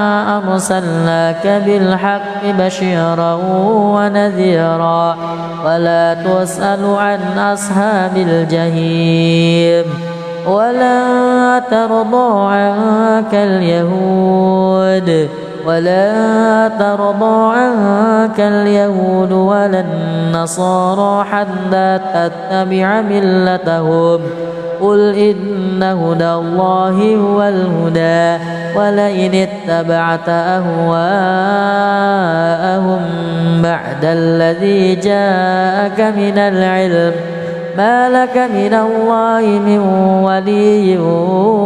أرسلناك بالحق بشيرا ونذيرا ولا تسأل عن أصحاب الجحيم ولا ترضى عنك اليهود ولا النصارى حتى تتبع ملتهم قل إن هدى الله هو الهدى ولئن اتبعت أهواءهم بعد الذي جاءك من العلم ما لك من الله من ولي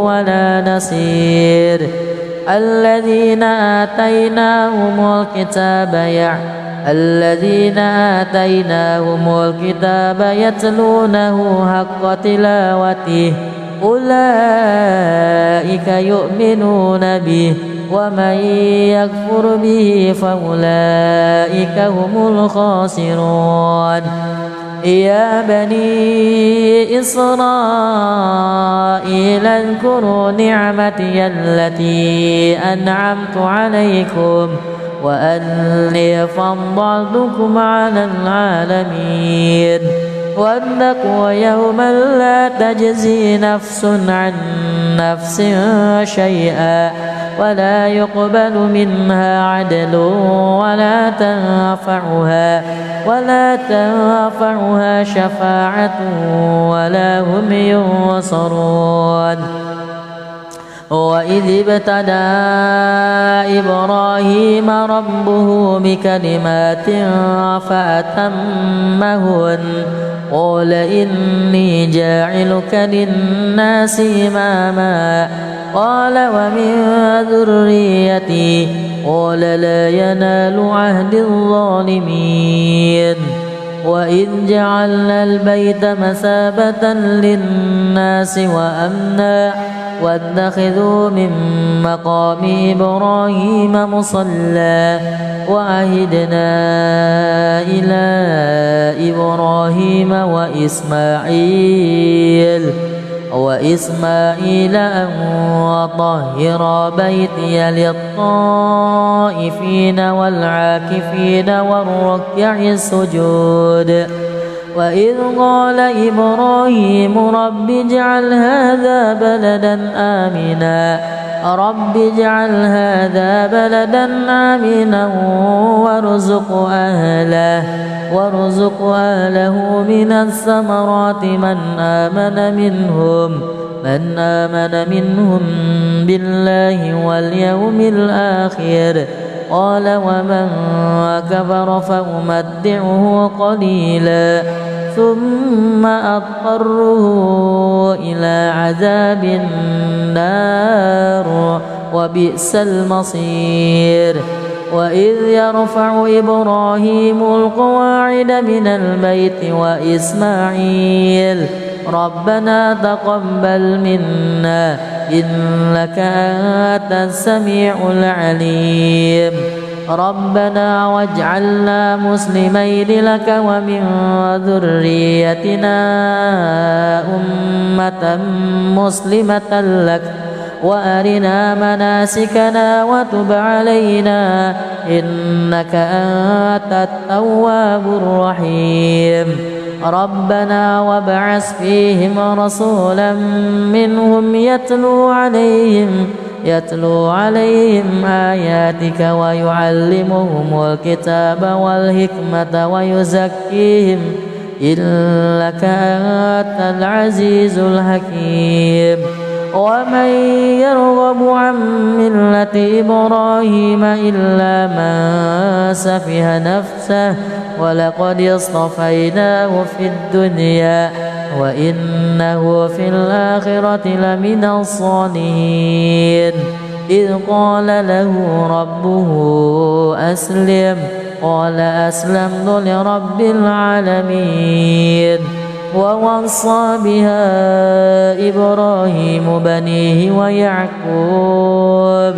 ولا نصير الذين آتيناهم الكتاب يتلونه حق تلاوته أولئك يؤمنون به ومن يكفر به فأولئك هم الخاسرون يا بني إسرائيل اذكروا نعمتي التي أنعمت عليكم وأني فضلتكم على العالمين واتقوا يوما لا تجزي نفس عن نفس شيئا ولا يقبل منها عدل ولا تنفعها شفاعة ولا هم ينصرون وإذ ابتلى إبراهيم ربه بكلمات فأتمهن قال إني جاعلك للناس إماما قال ومن ذريتي قال لا ينال عهد الظالمين وإذ جعلنا البيت مثابة للناس وأمنا واتخذوا من مقام إبراهيم مصلى وعهدنا إلى إبراهيم وإسماعيل أن طهر بيتي للطائفين والعاكفين والركع السجود وإذ قال إبراهيم رب اجعل هذا بلدا آمنا وارزق أهله من الثمرات من آمن منهم بالله واليوم الآخر قال ومن كفر فأمتعه قليلا ثم أضطره إلى عذاب النار وبئس المصير وإذ يرفع إبراهيم القواعد من البيت وإسماعيل ربنا تقبل منا إنك أنت السميع العليم ربنا واجعلنا مسلمين لك ومن ذريتنا أمة مسلمة لك وأرنا مناسكنا وتب علينا إنك أنت التواب الرحيم ربنا وابعث فيهم رسولا منهم يتلو عليهم آياتك ويعلمهم الكتاب والحكمة ويزكيهم إنك أنت العزيز الحكيم ومن يرغب عن ملة إبراهيم إلا من سفه نفسه ولقد اصطفيناه في الدنيا وإنه في الآخرة لمن الصالحين إذ قال له ربه أسلم قال أسلمت لرب العالمين ووصى بها إبراهيم بنيه ويعقوب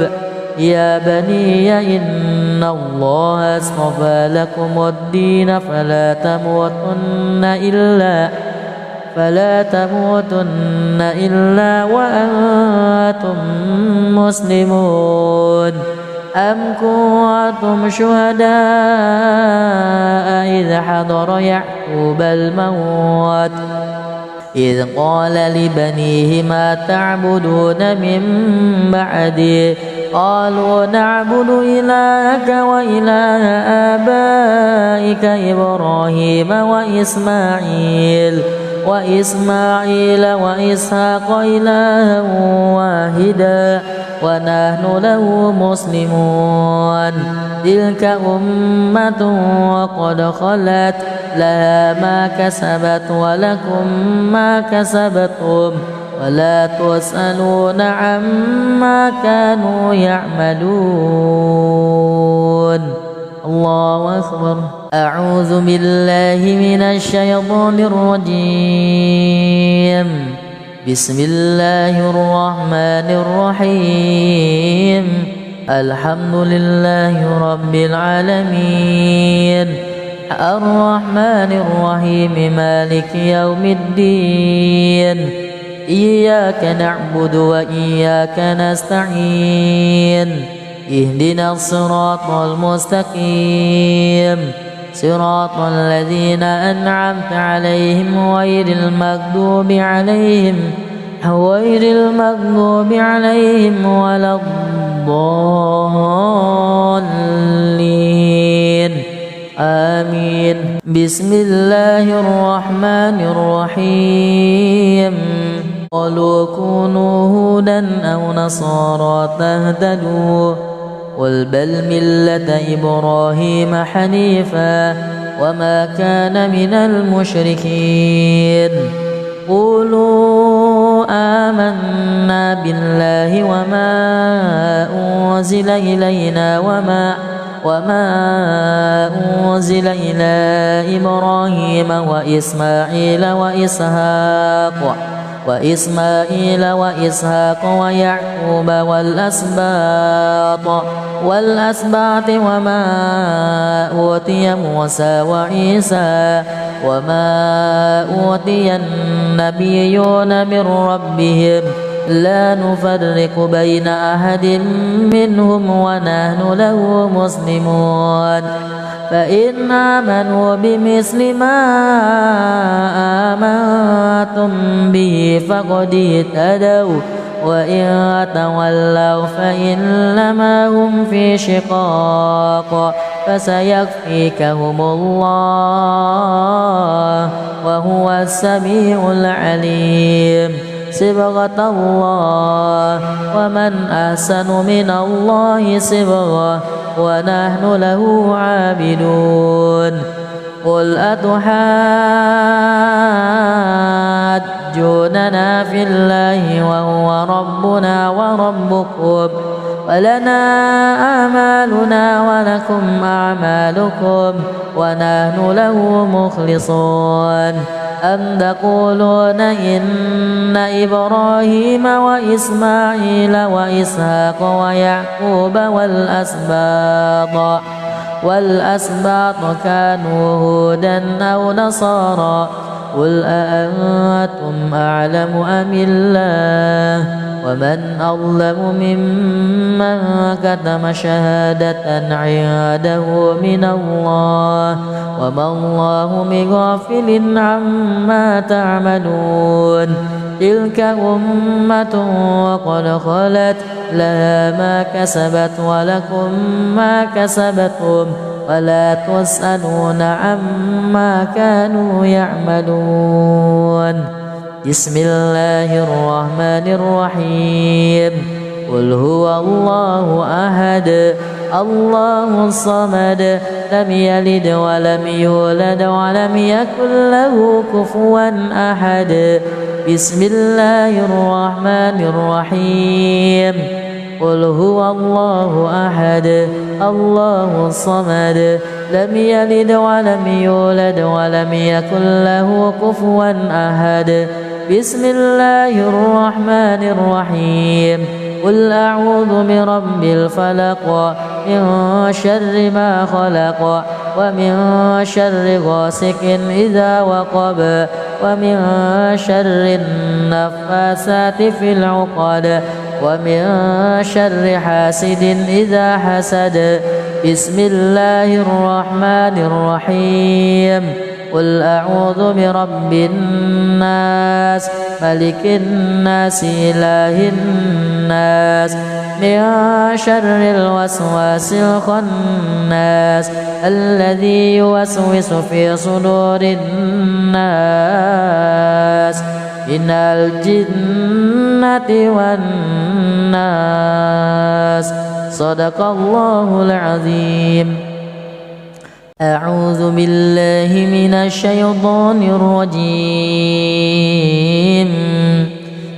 يا بني إن الله اصطفى لكم الدين فلا تموتن إلا وأنتم مسلمون أم كنتم شهداء إذ حضر يعقوب الموت إذ قال لبنيه ما تعبدون من بعدي قالوا نعبد إلهك وإله آبائك إبراهيم وإسماعيل وإسحاق إلها واحدا ونحن له مسلمون تلك أمة وقد خلت لها ما كسبت ولكم ما كسبتم ولا تسألون عما كانوا يعملون. الله أكبر. أعوذ بالله من الشيطان الرجيم. بسم الله الرحمن الرحيم. الحمد لله رب العالمين الرحمن الرحيم مالك يوم الدين إياك نعبد وإياك نستعين اهدنا الصراط المستقيم صراط الذين أنعمت عليهم غير المغضوب عليهم ولا الضالين آمين. بسم الله الرحمن الرحيم. قالوا كونوا هودا أو نصارى تهتدوا قل بل ملة إبراهيم حنيفا وما كان من المشركين. قولوا آمنا بالله وما أنزل إلينا وما أنزل إلى إبراهيم وإسماعيل وإسحاق ويعقوب والأسباط وما أوتي موسى وعيسى وما أوتي النبيون من ربهم لا نفرق بين أحد منهم ونحن له مسلمون. فإن آمنوا بمثل ما آمنتم به فقد اهتدوا وإن تولوا فإنما هم في شقاق فسيكفيكهم الله وهو السميع العليم. صبغة الله ومن أحسن من الله صبغة ونحن له عابدون. قل أتحاجوننا في الله وهو ربنا وربكم ولنا أعمالنا ولكم أعمالكم ونحن له مخلصون. أم تقولون إن إبراهيم وإسماعيل وإسحاق ويعقوب والأسباط كانوا هودا أو نصارى قل أأنتم أعلم أم الله ومن أظلم ممن كتم شهادة عنده من الله وما الله بغافل عما تعملون. تلك أمة وقد خلت لها ما كسبت ولكم ما كسبتم ولا تسألون عما كانوا يعملون. بسم الله الرحمن الرحيم. قل هو الله أحد الله الصمد لم يلد ولم يولد ولم يكن له كفوا أحد. بسم الله الرحمن الرحيم. قل هو الله أحد الله الصمد لم يلد ولم يولد ولم يكن له كفوا أحد. بسم الله الرحمن الرحيم. قل أعوذ برب الفلق من شر ما خلق ومن شر غاسق إذا وقب ومن شر النفاسات في العقد ومن شر حاسد إذا حسد. بسم الله الرحمن الرحيم. قل أعوذ برب الناس ملك الناس إله الناس من شر الوسواس الخناس الذي يوسوس في صدور الناس من الجنة والناس. صدق الله العظيم. أعوذ بالله من الشيطان الرجيم.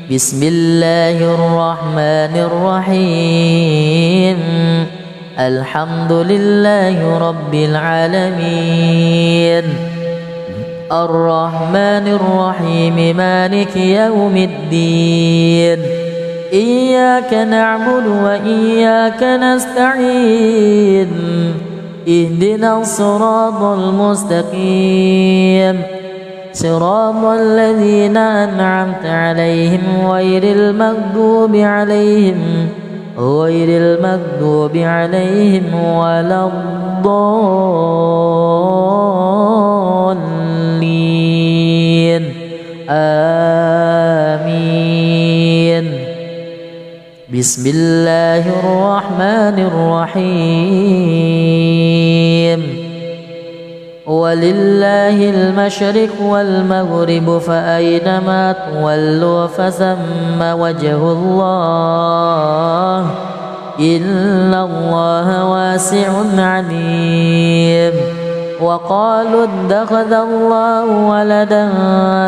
بسم الله الرحمن الرحيم. الحمد لله رب العالمين الرحمن الرحيم مالك يوم الدين. إياك نعبد وإياك نستعين. اهدنا الصراط المستقيم صراط الذين أنعمت عليهم غير المغضوب عليهم ولا الضالين. آمين. بسم الله الرحمن الرحيم. ولله المشرق والمغرب فأينما تولوا فثم وجه الله إن الله واسع عليم. وقالوا اتخذ الله ولدا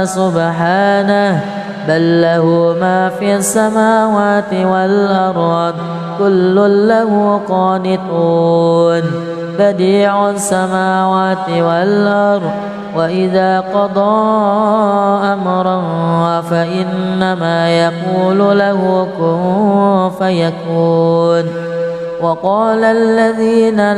سبحانه بل له ما في السماوات والأرض كل له قانتون. بديع السماوات والأرض وإذا قضى أمرا فإنما يقول له كن فيكون. وقال الذين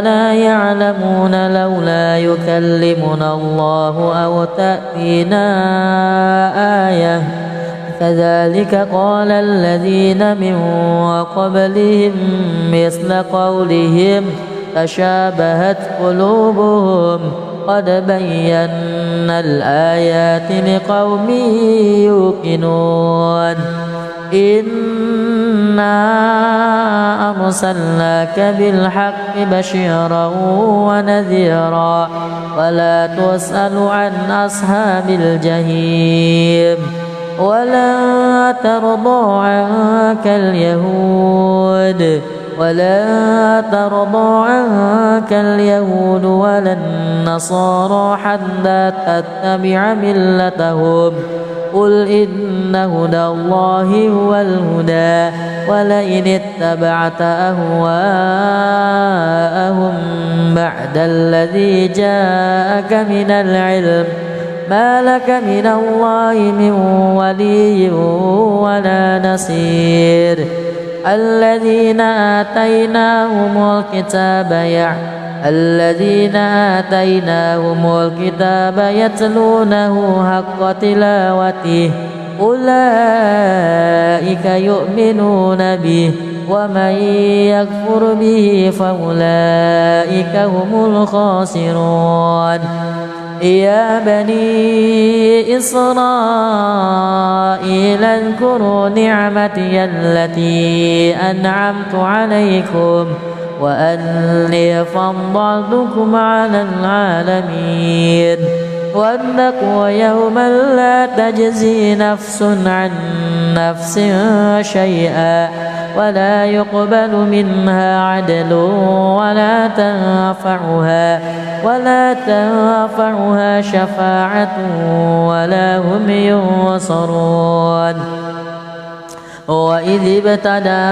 لا يعلمون لولا يكلمنا الله أو تأتينا آية كذلك قال الذين من قبلهم مثل قولهم تشابهت قلوبهم قد بينا الآيات لقوم يوقنون. إنا أرسلناك بالحق بشيرا ونذيرا ولا تسأل عن أصحاب الجحيم. ولا ترضى عنك اليهود ولا النصارى حتى تتبع ملتهم. قل إن هدى الله هو الهدى ولئن اتبعت أهواءهم بعد الذي جاءك من العلم ما لك من الله من ولي ولا نصير. الذين آتيناهم الكتاب يتلونه حق تلاوته أولئك يؤمنون به ومن يكفر به فأولئك هم الخاسرون. يا بني إسرائيل اذكروا نعمتي التي أنعمت عليكم وأني فضلتكم على العالمين. واتقوا يوما لا تجزي نفس عن نفس شيئا ولا يقبل منها عدل ولا تنفعها شفاعة ولا هم ينصرون. وإذ ابتلى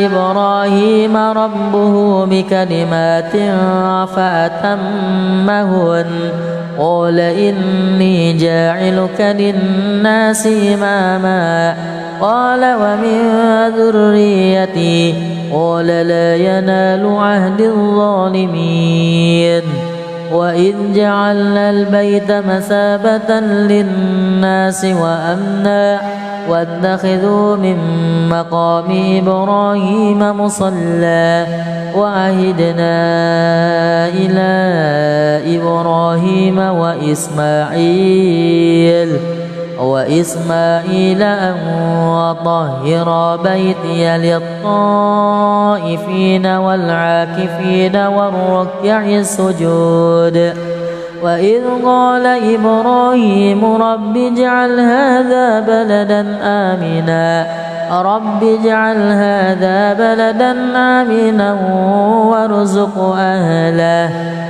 إبراهيم ربه بكلمات فأتمهن قال إني جاعلك للناس إماما قال ومن ذريتي قال لا ينال عهد الظالمين. وإذ جعلنا البيت مثابة للناس وأمنا واتخذوا من مقام إبراهيم مصلى وعهدنا إلى إبراهيم وإسماعيل أن وطهر بيتي للطائفين والعاكفين والركع السجود وإذ قال إبراهيم رب اجعل هذا بلدا آمنا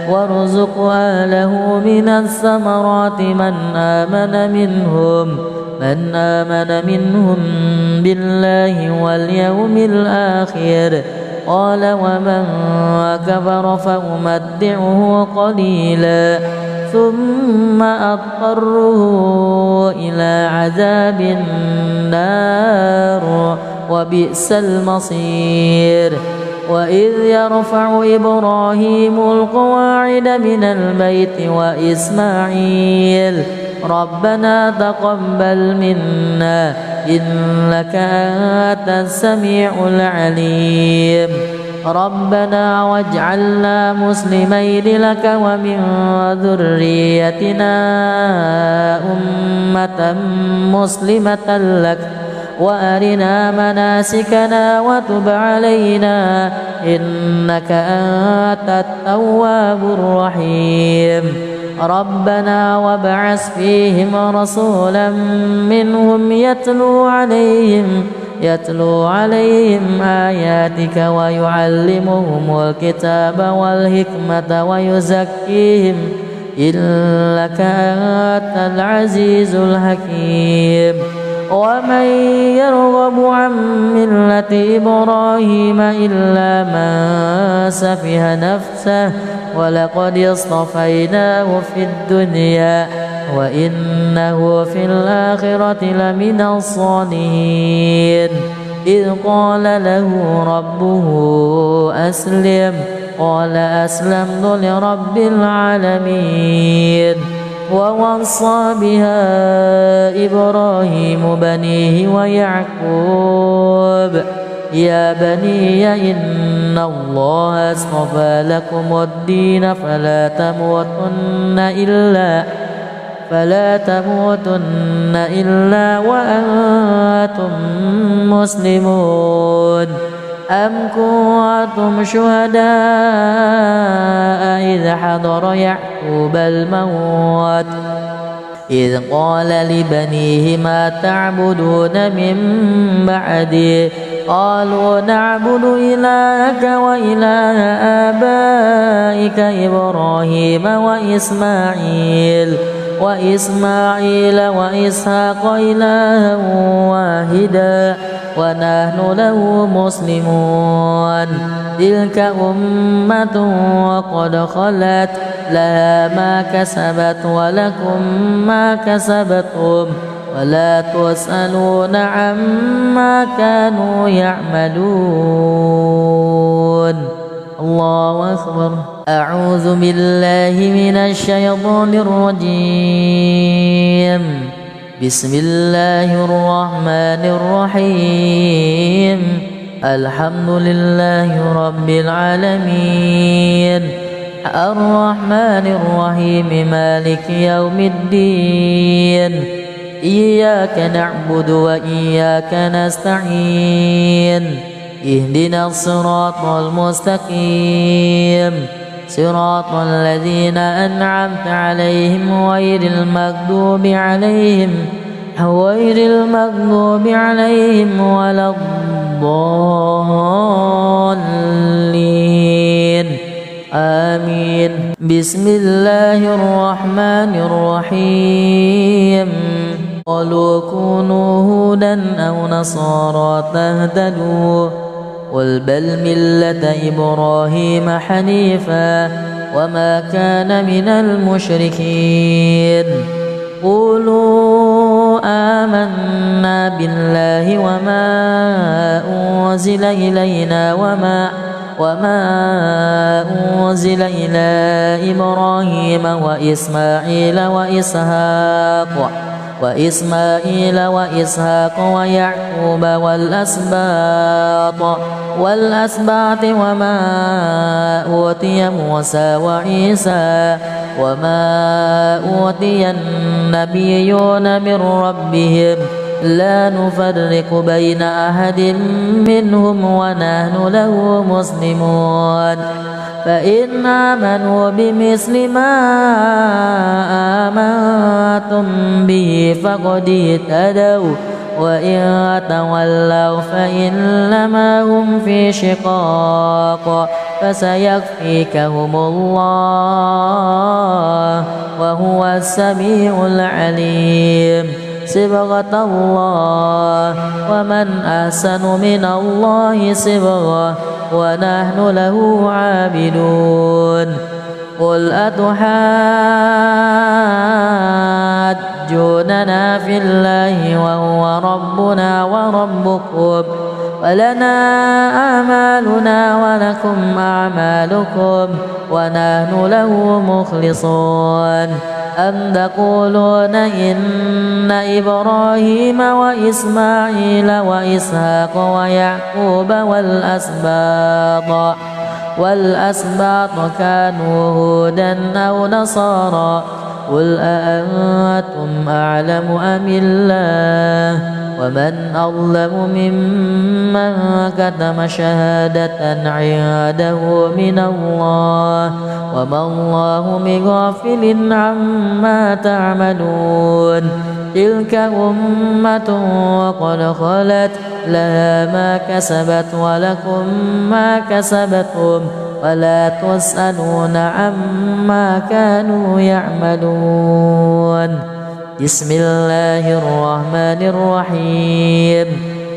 وارزق أهله من الثمرات من آمن منهم بالله واليوم الآخر قال ومن كفر فأمتعه قليلا ثم أضطره إلى عذاب النار وبئس المصير وإذ يرفع إبراهيم القواعد من البيت وإسماعيل ربنا تقبل منا إنك أنت السميع العليم ربنا واجعلنا مسلمين لك ومن ذريتنا أمة مسلمة لك وأرنا مناسكنا وتب علينا إنك أنت التواب الرحيم ربنا وابعث فيهم رسولا منهم يتلو عليهم آياتك ويعلمهم الكتاب والحكمة ويزكيهم إنك أنت العزيز الحكيم ومن يرغب عن ملة إبراهيم إلا من سفه نفسه ولقد اصطفيناه في الدنيا وإنه في الآخرة لمن الصالحين إذ قال له ربه أسلم قال أسلمت لرب العالمين ووصى بها إبراهيم بنيه ويعقوب يا بني إن الله اصطفى لكم الدين فلا تموتن إلا وأنتم مسلمون أم كنتم شهداء إذ حضر يعقوب الموت إذ قال لبنيه ما تعبدون من بعدي قالوا نعبد إلهك وإله آبائك إبراهيم وإسماعيل وإسحاق إلها واحدا ونحن له مسلمون تلك أمة وقد خلت لها ما كسبت ولكم ما كسبتم ولا تسألون عما كانوا يعملون الله أكبر أعوذ بالله من الشيطان الرجيم بسم الله الرحمن الرحيم الحمد لله رب العالمين الرحمن الرحيم مالك يوم الدين إياك نعبد وإياك نستعين اهدنا الصراط المستقيم صراط الذين أنعمت عليهم غير المغضوب عليهم ولا الضالين آمين بسم الله الرحمن الرحيم قالوا كونوا هودا أو نصارى تهتدوا قل بل ملة إبراهيم حنيفا وما كان من المشركين قولوا آمنا بالله وما أنزل إلينا وما أنزل إلى إبراهيم وإسماعيل وإسحاق ويعقوب والأسباط وما أوتي موسى وعيسى وما أوتي النبيون من ربهم لا نفرق بين أحد منهم ونحن له مسلمون فإن آمنوا بمثل ما آمنتم به فقد اهتدوا وإن تولوا فإنما هم في شقاق فسيكفيكهم الله وهو السميع العليم صبغة الله ومن أحسن من الله صبغة ونحن له عابدون قل أتحاجوننا في الله وهو ربنا وربكم ولنا أعمالنا ولكم أعمالكم ونحن له مخلصون أم تقولون إن إبراهيم وإسماعيل وإسحاق ويعقوب والأسباط كانوا هودا أو نصارى قل أأنتم أعلم أم الله ومن أظلم ممن كتم شهادة عنده من الله وما الله بغافل عما تعملون تلك أمة وقد خلت لها ما كسبت ولكم ما كسبتم ولا تسألون عما كانوا يعملون بسم الله الرحمن الرحيم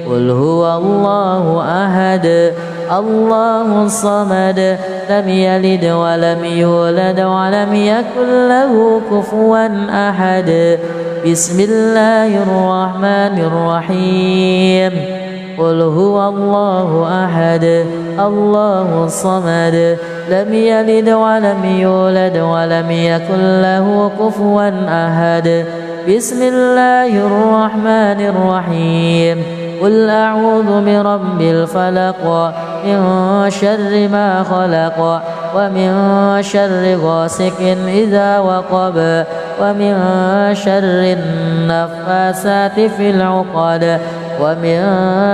قل هو الله أحد الله الصمد لم يلد ولم يولد ولم يكن له كفوا أحد بسم الله الرحمن الرحيم قل هو الله أحد الله الصمد لم يلد ولم يولد ولم يكن له كفوا أحد بسم الله الرحمن الرحيم قل أعوذ برب الفلق من شر ما خلق ومن شر غاسق إذا وقب ومن شر النفاثات في العقد ومن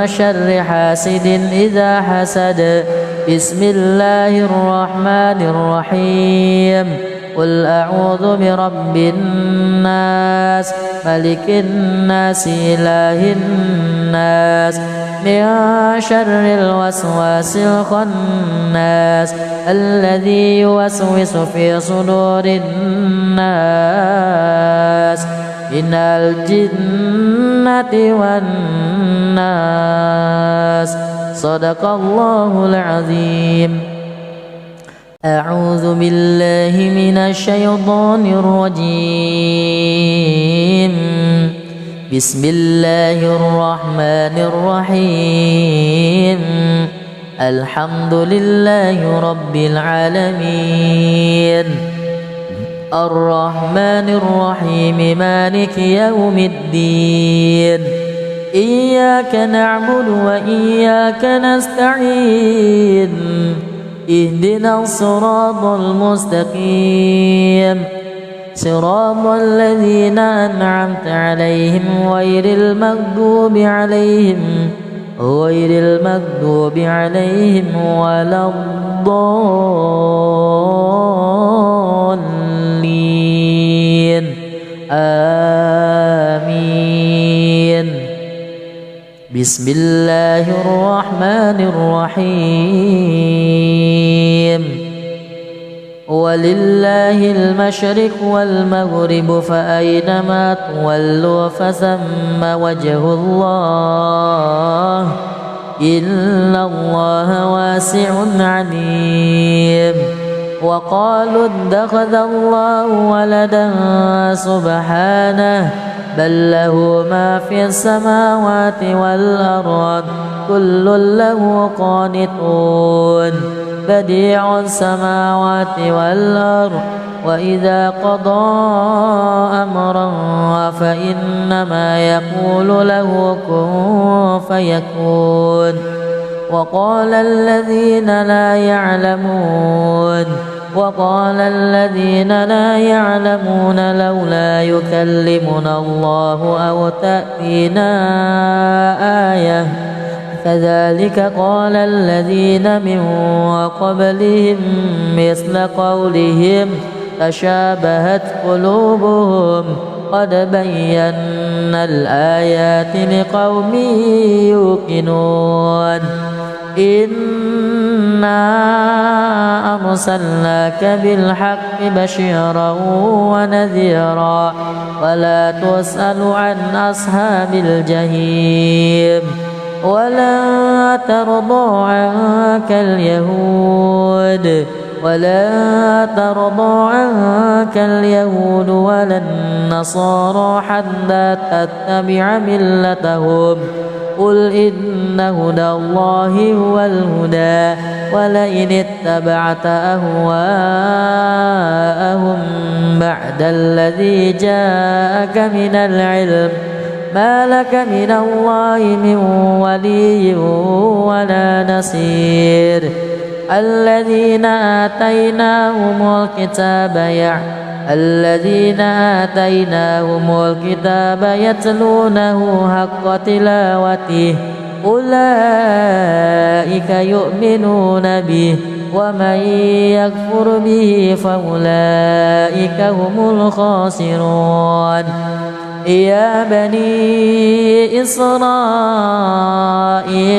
شر حاسد إذا حسد بسم الله الرحمن الرحيم قل أعوذ برب الناس ملك الناس إله الناس من شر الوسواس الخناس الذي يوسوس في صدور الناس من الجنة والناس صدق الله العظيم. أعوذ بالله من الشيطان الرجيم. بسم الله الرحمن الرحيم. الحمد لله رب العالمين الرحمن الرحيم مالك يوم الدين إياك نعبد وإياك نستعين اهدنا الصراط المستقيم صراط الذين أنعمت عليهم غير المغضوب عليهم ولا الضالين آمين. بسم الله الرحمن الرحيم. ولله المشرق والمغرب فأينما تولوا فثم وجه الله إن الله واسع عليم. وقالوا اتخذ الله ولدا سبحانه بل له ما في السماوات والأرض كل له قانتون بديع السماوات والأرض وإذا قضى أمرا فإنما يقول له كن فيكون وقال الذين لا يعلمون لولا يكلمنا الله أو تأتينا آية كذلك قال الذين من قبلهم مثل قولهم تشابهت قلوبهم قد بينا الآيات لقوم يوقنون إنا أرسلناك بالحق بشيرا ونذيرا ولا تسأل عن أصحاب الجحيم ولا ترضى عنك اليهود ولا النصارى حتى تتبع ملتهم قل إن هدى الله هو الهدى ولئن اتبعت أهواءهم بعد الذي جاءك من العلم ما لك من الله من ولي ولا نصير الذين آتيناهم الكتاب يتلونه حق تلاوته أولئك يؤمنون به ومن يكفر به فأولئك هم الخاسرون يا بني إسرائيل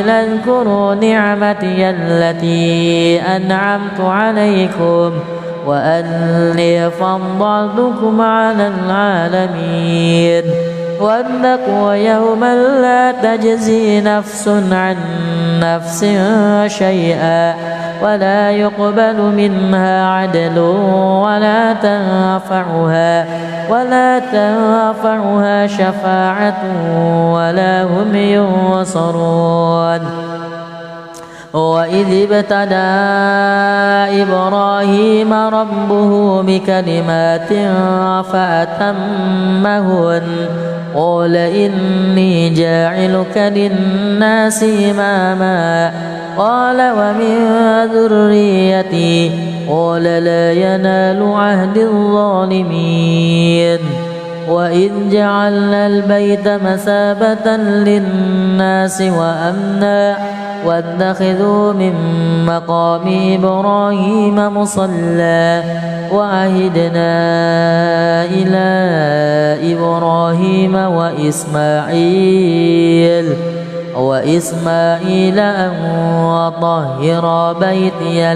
اذكروا نعمتي التي أنعمت عليكم وأني فضلتكم على العالمين واتقوا يوما لا تجزي نفس عن نفس شيئا ولا يقبل منها عدل ولا تنفعها شفاعة ولا هم ينصرون وإذ ابتدى إبراهيم ربه بكلمات فأتمهن قال إني جاعلك للناس إماما قال ومن ذريتي قال لا ينال عهد الظالمين وإذ جعلنا البيت مثابة للناس وأمنا واتخذوا من مقام إبراهيم مصلى وعهدنا إلى إبراهيم وإسماعيل أن وطهر بيتي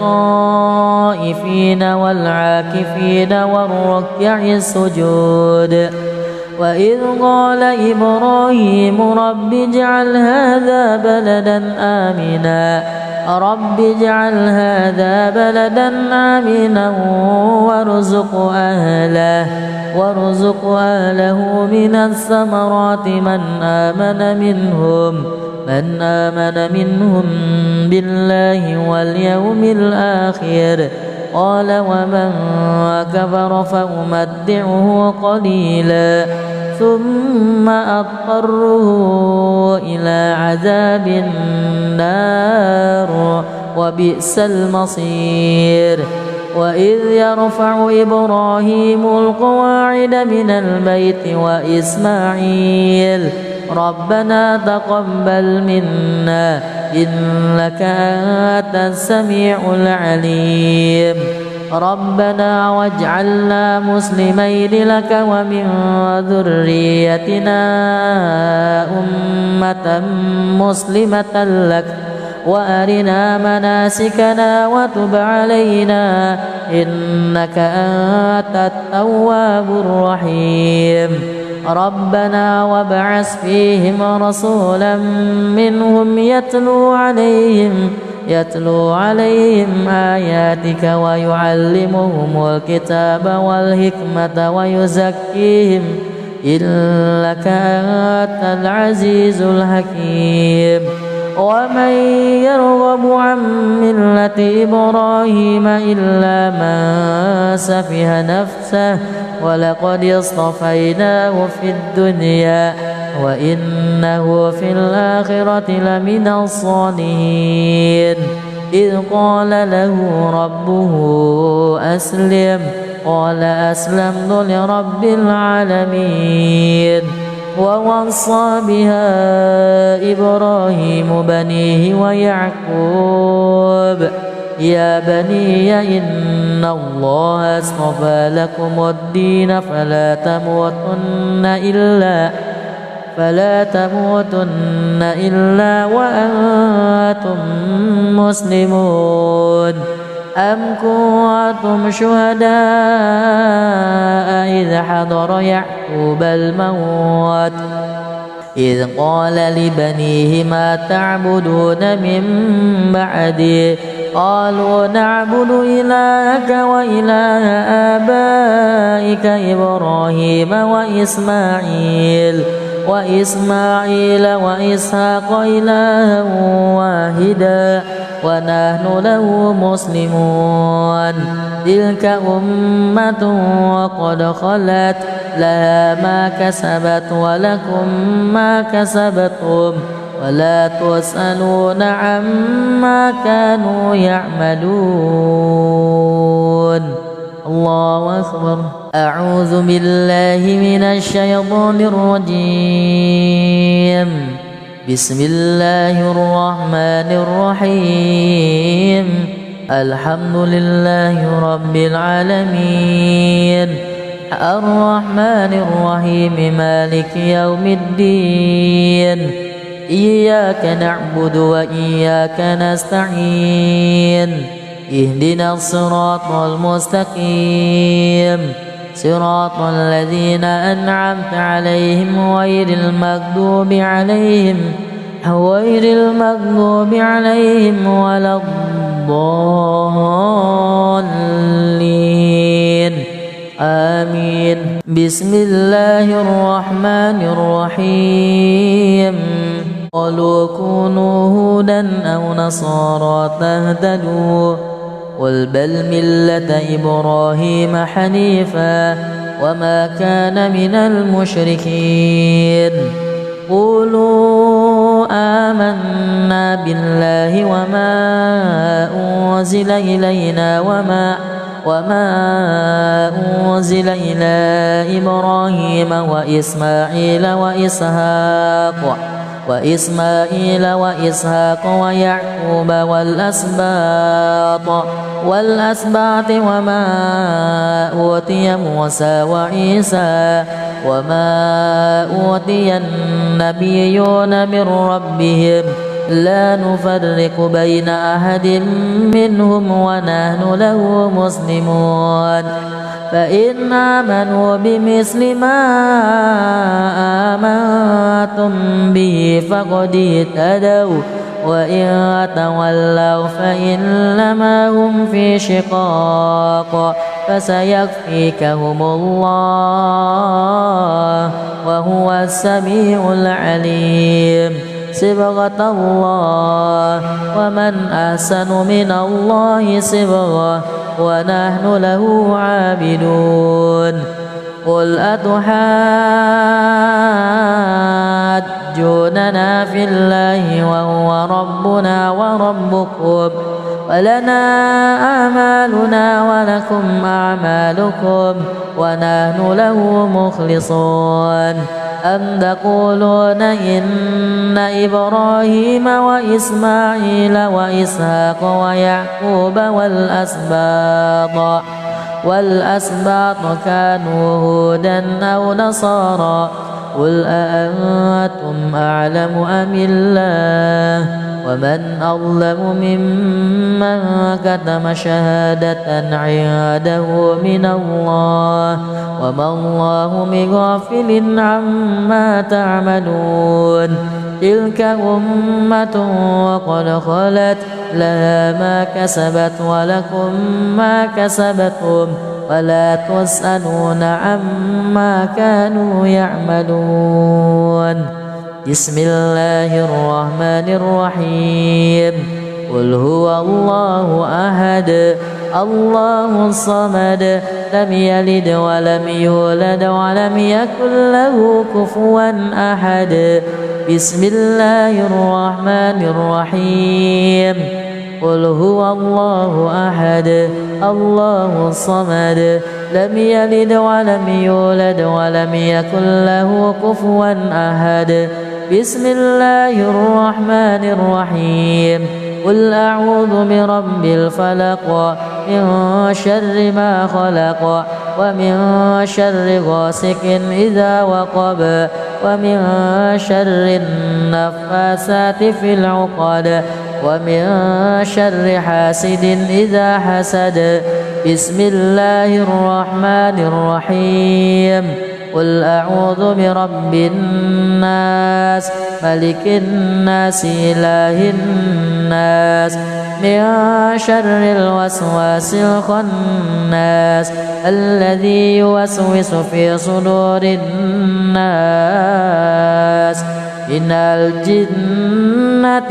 للطائفين والعاكفين والركع السجود وإذ قال إبراهيم رب اجعل هذا بلدا آمنا وارزق أهله من الثمرات من آمن منهم بالله واليوم الآخر قال ومن كفر فأمتعه قليلا ثم أضطره إلى عذاب النار وبئس المصير وإذ يرفع إبراهيم القواعد من البيت وإسماعيل ربنا تقبل منا إنك أنت السميع العليم ربنا واجعلنا مسلمين لك ومن ذريتنا أمة مسلمة لك وأرنا مناسكنا وتب علينا إنك أنت التواب الرحيم ربنا وابعث فيهم رسولا منهم يتلو عليهم آياتك ويعلمهم الكتاب والحكمة ويزكيهم إنك أنت العزيز الحكيم ومن يرغب عن ملة إبراهيم إلا من سفه نفسه ولقد اصطفيناه في الدنيا وإنه في الآخرة لمن الصالحين إذ قال له ربه أسلم قال أسلمت لرب العالمين ووصى بها إبراهيم بنيه ويعقوب يا بني إن الله اصطفى لكم الدين فلا تموتن إلا وأنتم مسلمون أم كنتم شهداء إذ حضر يعقوب الموت إذ قال لبنيه ما تعبدون من بعدي قالوا نعبد إلهك وإله آبائك إبراهيم وإسماعيل وإسحاق إلها واحدا ونحن له مسلمون تلك أمة وقد خلت لها ما كسبت ولكم ما كسبتم ولا تسألون عما كانوا يعملون. الله أكبر. أعوذ بالله من الشيطان الرجيم. بسم الله الرحمن الرحيم. الحمد لله رب العالمين الرحمن الرحيم مالك يوم الدين إياك نعبد وإياك نستعين اهدنا الصراط المستقيم صراط الذين أنعمت عليهم غير المغضوب عليهم ولا الضالين آمين. بسم الله الرحمن الرحيم. قالوا كونوا هودا أو نصارى تهتدوا قل بل ملة إبراهيم حنيفا وما كان من المشركين. قولوا آمنا بالله وما أنزل إلينا وما أنزل إلى إبراهيم وإسماعيل وإسحاق ويعقوب والأسباط وما أوتي موسى وعيسى وما أوتي النبيون من ربهم لا نفرق بين أحد منهم ونحن له مسلمون. فإن آمنوا بمثل ما آمنتم به فقد اهتدوا وإن تولوا فإنما هم في شقاق فسيكفيكهم الله وهو السميع العليم. صبغة الله ومن أحسن من الله صبغة ونحن له عابدون. قل أتحاجوننا في الله وهو ربنا وربكم ولنا أعمالنا ولكم أعمالكم ونحن له مخلصون. أم تقولون إن إبراهيم وإسماعيل وإسحاق ويعقوب والأسباط كانوا هودا أو نصارى قل أأنتم أعلم أم الله ومن أظلم ممن كتم شهادة عنده من الله وما الله بغافل عما تعملون. تلك أمة وقد خلت لها ما كسبت ولكم ما كسبتم ولا تسألون عما كانوا يعملون. بسم الله الرحمن الرحيم قل هو الله أحد الله الصمد لم يلد ولم يولد ولم يكن له كفوا أحد بسم الله الرحمن الرحيم قل هو الله أحد الله الصمد لم يلد ولم يولد ولم يكن له كفوا أحد بسم الله الرحمن الرحيم قل أعوذ برب الفلق من شر ما خلق ومن شر غاسق إذا وقب ومن شر النفاثات في العقد ومن شر حاسد إذا حسد بسم الله الرحمن الرحيم قل أعوذ برب الناس ملك الناس إله الناس من شر الوسواس الخناس الذي يوسوس في صدور الناس من الجنة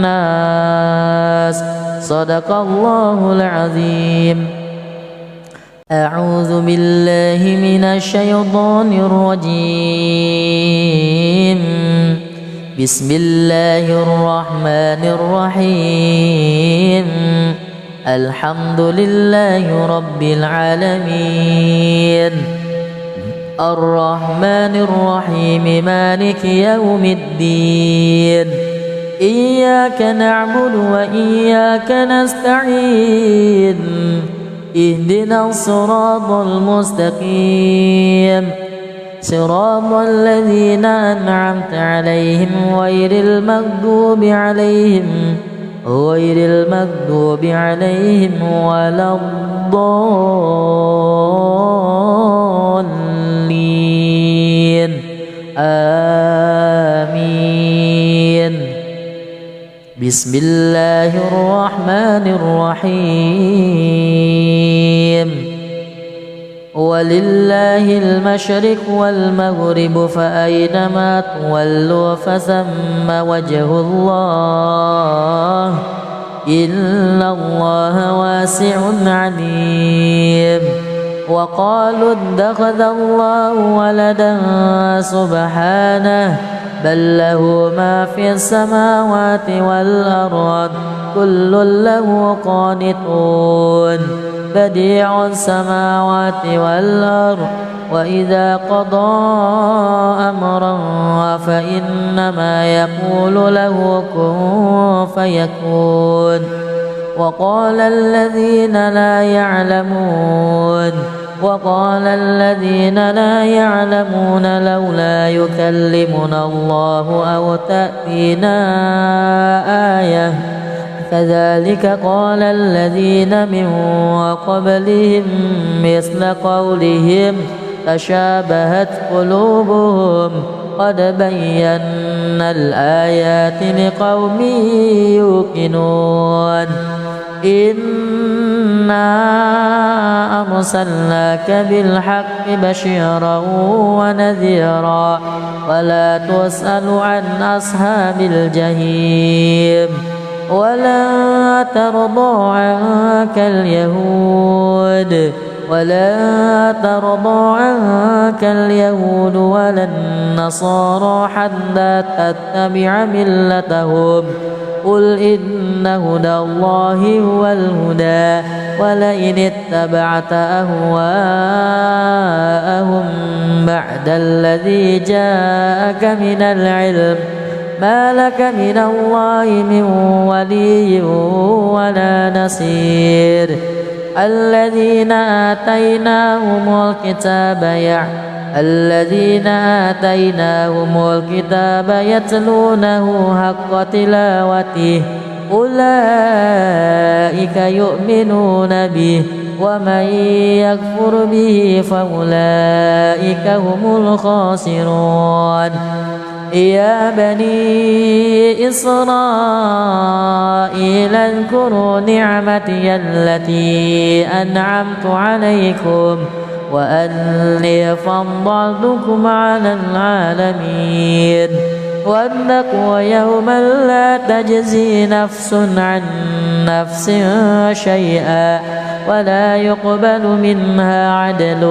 والناس صدق الله العظيم. أعوذ بالله من الشيطان الرجيم. بسم الله الرحمن الرحيم. الحمد لله رب العالمين الرحمن الرحيم مالك يوم الدين إياك نعبد وإياك نستعين اهدنا الصراط المستقيم صراط الذين أنعمت عليهم غير المغضوب عليهم ولا الضالين آمين. بسم الله الرحمن الرحيم. ولله المشرق والمغرب فأينما تولوا فثم وجه الله إن الله واسع عليم. وقالوا اتخذ الله ولدا سبحانه بل له ما في السماوات والأرض كل له قانتون بديع السماوات والأرض وإذا قضى أمرا فإنما يقول له كن فيكون. وقال الذين لا يعلمون لولا يكلمنا الله أو تأتينا آية كذلك قال الذين من قبلهم مثل قولهم تشابهت قلوبهم قد بينا الآيات لقوم يوقنون. إنا أرسلناك بالحق بشيرا ونذيرا ولا تسأل عن أصحاب الجحيم. ولا ترضى عنك اليهود ولا النصارى حتى تتبع ملتهم قل إن هدى الله هو الهدى ولئن اتبعت أهواءهم بعد الذي جاءك من العلم ما لك من الله من ولي ولا نصير. الذين آتيناهم الكتاب يتلونه حق تلاوته أولئك يؤمنون به ومن يكفر به فأولئك هم الخاسرون. يا بني إسرائيل اذكروا نعمتي التي أنعمت عليكم وأني فضلتكم على العالمين واتقوا يوما لا تجزي نفس عن نفس شيئا ولا يقبل منها عدل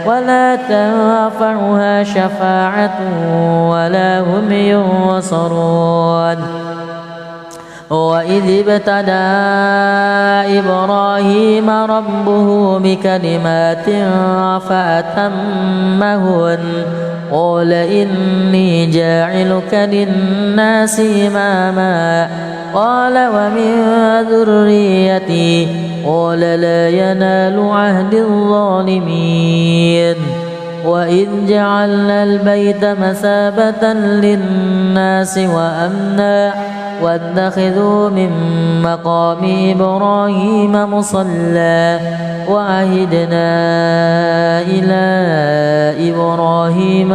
ولا تنفعها شفاعة ولا هم ينصرون. وإذ ابتلى إبراهيم ربه بكلمات فأتمهن قال إني جاعلك للناس إماما قال ومن ذريتي قال لا ينال عهد الظالمين. وإذ جعلنا البيت مثابة للناس وأمنا واتخذوا من مقام إبراهيم مصلى وعهدنا إلى إبراهيم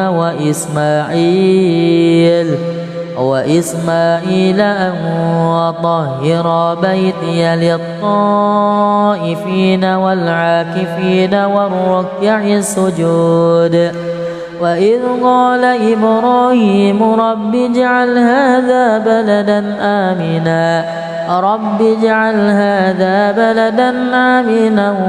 وإسماعيل أن طهر بيتي للطائفين والعاكفين والركع السجود. وإذ قال إبراهيم رب اجعل هذا بلدا آمنا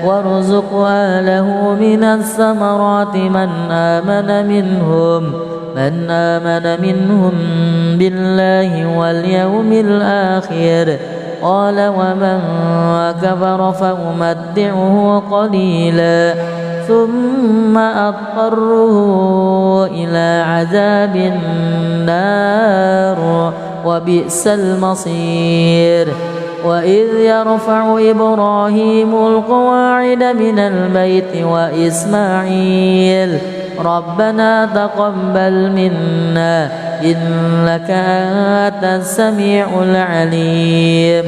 وارزق أهله من الثمرات من آمن منهم بالله واليوم الآخر قال ومن كفر فأمتعه قليلا ثم أضطره إلى عذاب النار وبئس المصير. وإذ يرفع إبراهيم القواعد من البيت وإسماعيل ربنا تقبل منا إنك أنت السميع العليم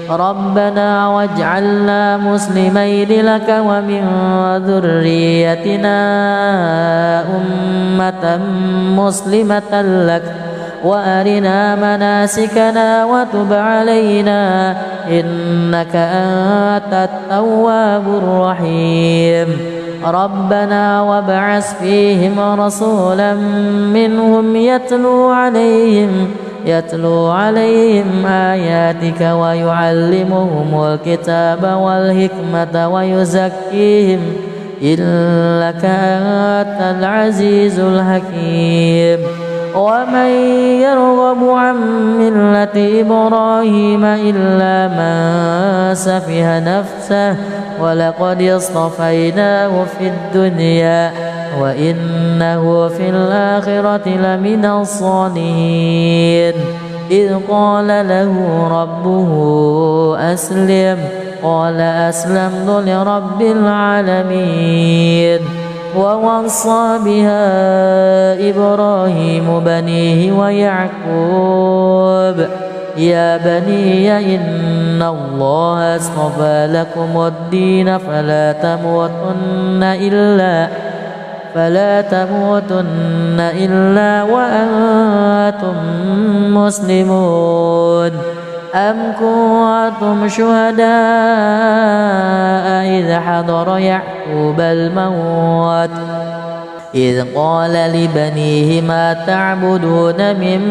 ربنا واجعلنا مسلمين لك ومن ذريتنا أمة مسلمة لك وأرنا مناسكنا وتب علينا إنك أنت التواب الرحيم. ربنا وابعث فيهم رسولا منهم يتلو عليهم آياتك ويعلمهم الكتاب والحكمة ويزكيهم إنك أنت العزيز الحكيم. ومن يرغب عن ملة إبراهيم إلا من سفه نفسه ولقد اصطفيناه في الدنيا وإنه في الآخرة لمن الصالحين. إذ قال له ربه أسلم قال أسلمت لرب العالمين. ووصى بها إبراهيم بنيه ويعقوب يا بني إن الله اصطفى لكم الدين فلا تموتن إلا وأنتم مسلمون. أم كنتم شهداء إذ حضر يعقوب الموت إذ قال لبنيه ما تعبدون من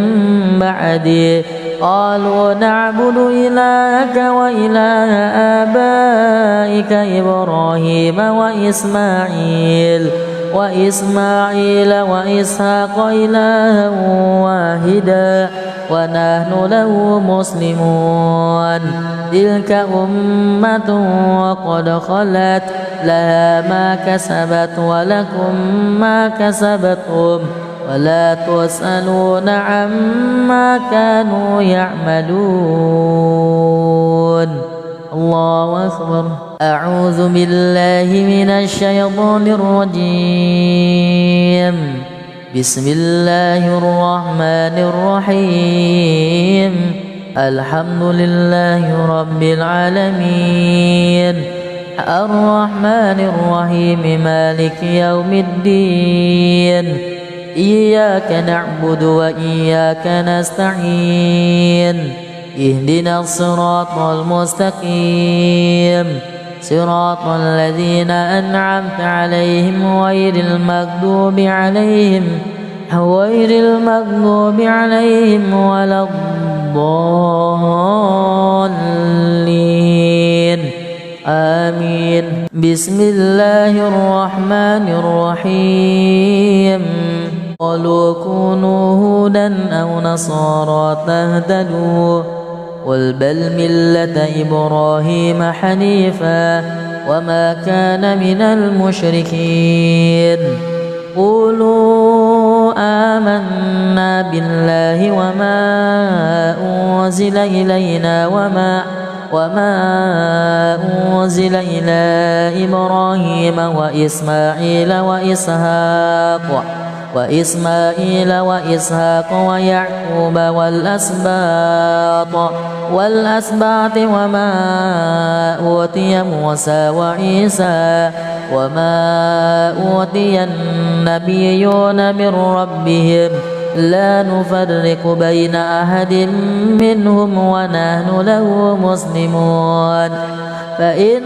بعدي قالوا نعبد إلهك وإله آبائك إبراهيم وإسماعيل وإسحاق إلها واحدا ونحن له مسلمون. تلك أمة وقد خلت لها ما كسبت ولكم ما كسبتم ولا تسألون عما كانوا يعملون. الله أكبر. أعوذ بالله من الشيطان الرجيم. بسم الله الرحمن الرحيم. الحمد لله رب العالمين الرحمن الرحيم مالك يوم الدين إياك نعبد وإياك نستعين اهدنا الصراط المستقيم صراط الذين أنعمت عليهم غير المغضوب عليهم ولا الضالين آمين. بسم الله الرحمن الرحيم. قالوا كونوا هودا أو نصارى تهتدوا قل بل ملة إبراهيم حنيفا وما كان من المشركين. قولوا آمنا بالله وما أنزل إلينا وما أنزل إلى إبراهيم وإسماعيل وإسحاق ويعقوب والأسباط وما أوتي موسى وعيسى وما أوتي النبيون من ربهم لا نفرق بين أحد منهم ونحن له مسلمون. فإن